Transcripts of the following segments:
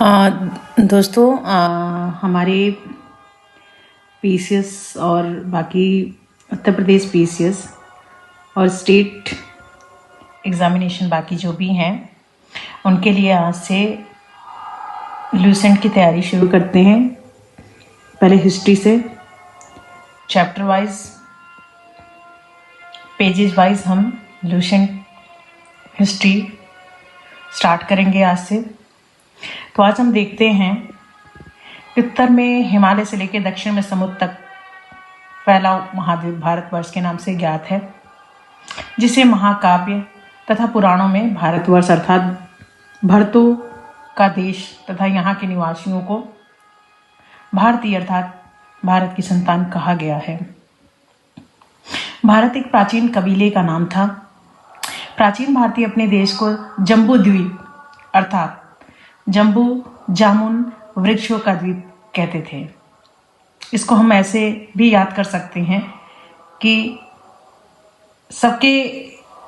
दोस्तों, हमारे पीसीएस और बाकी उत्तर प्रदेश पीसीएस और स्टेट एग्ज़ामिनेशन बाकी जो भी हैं उनके लिए आज से लूसेंट की तैयारी शुरू करते हैं। पहले हिस्ट्री से चैप्टर वाइज, पेजेस वाइज हम लूसेंट हिस्ट्री स्टार्ट करेंगे आज से। तो आज हम देखते हैं कि उत्तर में हिमालय से लेकर दक्षिण में समुद्र तक फैला महाद्वीप भारतवर्ष के नाम से ज्ञात है, जिसे महाकाव्य तथा पुराणों में भारतवर्ष अर्थात भरतों का देश तथा यहाँ के निवासियों को भारतीय अर्थात भारत की संतान कहा गया है। भारत एक प्राचीन कबीले का नाम था। प्राचीन भारतीय अपने देश को जम्बू द्वीप अर्थात जम्बू जामुन वृक्षों का द्वीप कहते थे। इसको हम ऐसे भी याद कर सकते हैं कि सबके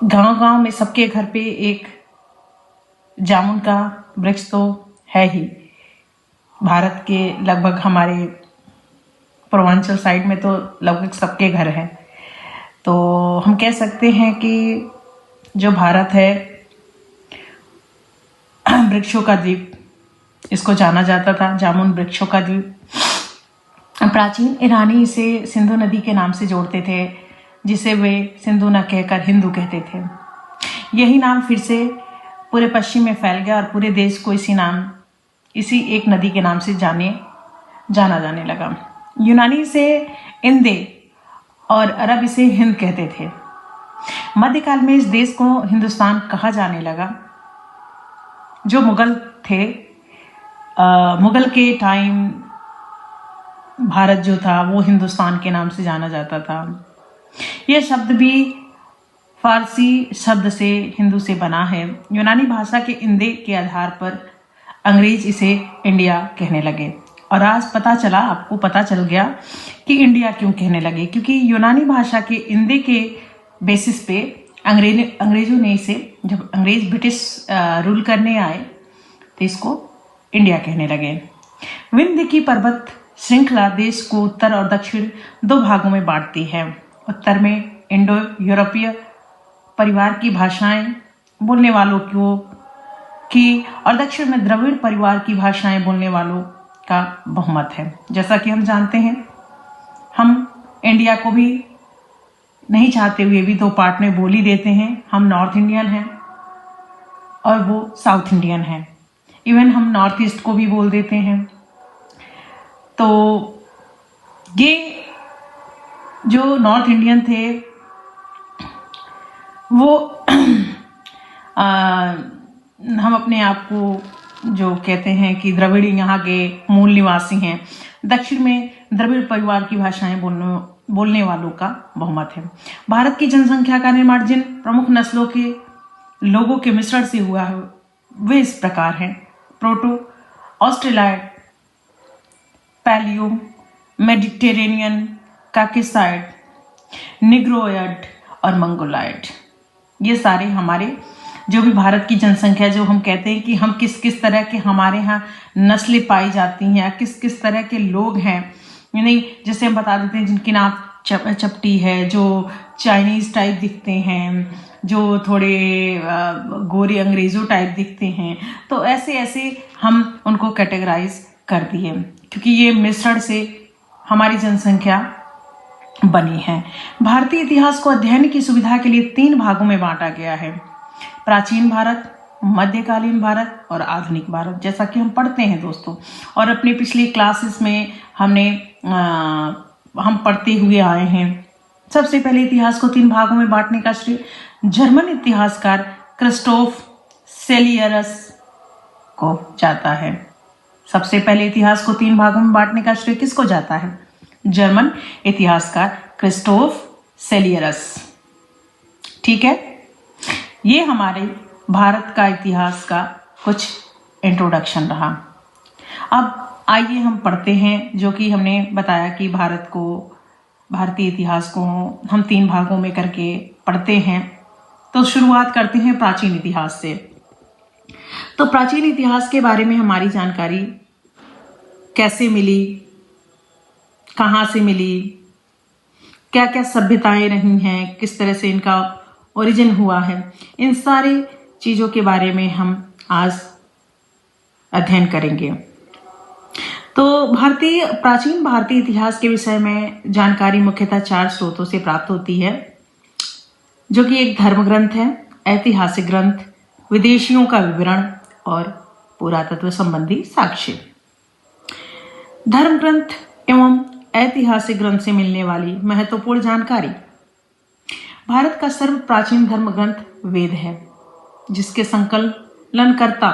गांव-गांव में सबके घर पे एक जामुन का वृक्ष तो है ही। भारत के लगभग हमारे पूर्वांचल साइड में तो लगभग सबके घर है। तो हम कह सकते हैं कि जो भारत है वृक्षों का द्वीप इसको जाना जाता था, जामुन वृक्षों का द्वीप। प्राचीन ईरानी इसे सिंधु नदी के नाम से जोड़ते थे, जिसे वे सिंधु न कहकर हिंदू कहते थे। यही नाम फिर से पूरे पश्चिम में फैल गया और पूरे देश को इसी एक नदी के नाम से जाना जाने लगा। यूनानी इसे इंदे और अरब इसे हिंद कहते थे। मध्यकाल में इस देश को हिंदुस्तान कहा जाने लगा। जो मुगल थे, मुगल के टाइम भारत जो था वो हिंदुस्तान के नाम से जाना जाता था। यह शब्द भी फारसी शब्द से हिंदू से बना है। यूनानी भाषा के इंदे के आधार पर अंग्रेज इसे इंडिया कहने लगे। और आज आपको पता चल गया कि इंडिया क्यों कहने लगे, क्योंकि यूनानी भाषा के इंदे के बेसिस पे अंग्रेजों ने इसे, जब अंग्रेज ब्रिटिश रूल करने आए तो इसको इंडिया कहने लगे। विंध्य की पर्वत श्रृंखला देश को उत्तर और दक्षिण दो भागों में बांटती है। उत्तर में इंडो यूरोपीय परिवार की भाषाएं बोलने वालों की और दक्षिण में द्रविड़ परिवार की भाषाएं बोलने वालों का बहुमत है। जैसा कि हम जानते हैं, हम इंडिया को भी नहीं चाहते हुए भी दो पार्ट में बोल ही देते हैं। हम नॉर्थ इंडियन हैं और वो साउथ इंडियन हैं। इवन हम नॉर्थ ईस्ट को भी बोल देते हैं। तो ये जो नॉर्थ इंडियन थे वो हम अपने आप को जो कहते हैं कि द्रविड़ यहाँ के मूल निवासी हैं। दक्षिण में द्रविड़ परिवार की भाषाएं बोलने वालों का बहुमत है। भारत की जनसंख्या का निर्माण जिन प्रमुख नस्लों के लोगों के मिश्रण से हुआ है वे इस प्रकार हैं: प्रोटो ऑस्ट्रेलाइड, पैलियो मेडिटेरेनियन, काकेसाइड, निग्रोयड और मंगोलाइड। ये सारे हमारे जो भी भारत की जनसंख्या, जो हम कहते हैं कि हम किस किस तरह के हमारे यहाँ नस्लें पाई जाती हैं, किस किस तरह के लोग हैं, यानी जैसे हम बता देते हैं जिनकी नाम चपटी है, जो चाइनीज़ टाइप दिखते हैं, जो थोड़े गोरे अंग्रेज़ों टाइप दिखते हैं। तो ऐसे ऐसे हम उनको कैटेगराइज कर दिए, क्योंकि ये मिश्रण से हमारी जनसंख्या बनी है। भारतीय इतिहास को अध्ययन की सुविधा के लिए 3 भागों में बांटा गया है: प्राचीन भारत, मध्यकालीन भारत और आधुनिक भारत, जैसा कि हम पढ़ते हैं दोस्तों। और अपने पिछली क्लासेस में हम पढ़ते हुए आए हैं। सबसे पहले इतिहास को 3 भागों में बांटने का श्रेय जर्मन इतिहासकार क्रिस्टोफ सेलियरस को जाता है। सबसे पहले इतिहास को 3 भागों में बांटने का श्रेय किसको जाता है? जर्मन इतिहासकार क्रिस्टोफ सेलियरस। ठीक है, ये हमारे भारत का इतिहास का कुछ इंट्रोडक्शन रहा। अब आइए हम पढ़ते हैं, जो कि हमने बताया कि भारतीय इतिहास को हम 3 भागों में करके पढ़ते हैं। तो शुरुआत करते हैं प्राचीन इतिहास से। तो तो प्राचीन इतिहास के बारे में हमारी जानकारी कैसे मिली, कहाँ से मिली, क्या क्या सभ्यताएं रही हैं, किस तरह से इनका ओरिजिन हुआ है, इन सारी चीज़ों के बारे में हम आज अध्ययन करेंगे। तो प्राचीन भारतीय इतिहास के विषय में जानकारी मुख्यतः 4 स्रोतों से प्राप्त होती है, जो कि एक धर्म ग्रंथ है, ऐतिहासिक ग्रंथ, विदेशियों का विवरण और पुरातत्व संबंधी साक्ष्य। धर्म ग्रंथ एवं ऐतिहासिक ग्रंथ से मिलने वाली महत्वपूर्ण जानकारी। भारत का सर्व प्राचीन धर्म ग्रंथ वेद है, जिसके संकलनकर्ता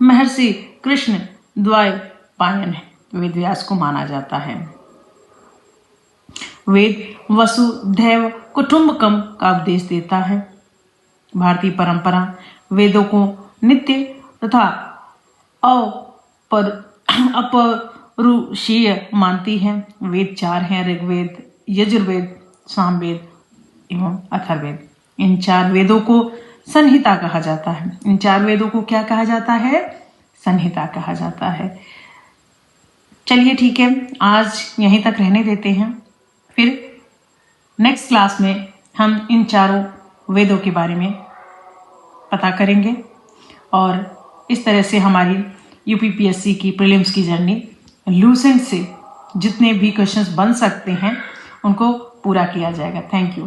महर्षि कृष्ण द्वैपायन वेद व्यास को माना जाता है। वेद वसुधैव कुटुंबकम का उपदेश देता है। भारतीय परंपरा वेदों को नित्य तथा अपरुषीय मानती है। वेद 4 हैं, ऋग्वेद, यजुर्वेद, सामवेद एवं अथर्ववेद। इन 4 वेदों को संहिता कहा जाता है। इन 4 वेदों को क्या कहा जाता है? संहिता कहा जाता है। चलिए ठीक है, आज यहीं तक रहने देते हैं। फिर नेक्स्ट क्लास में हम इन 4 वेदों के बारे में पता करेंगे और इस तरह से हमारी यूपीपीएससी की प्रीलिम्स की जर्नी लूसेंट से जितने भी क्वेश्चंस बन सकते हैं उनको पूरा किया जाएगा। Thank you.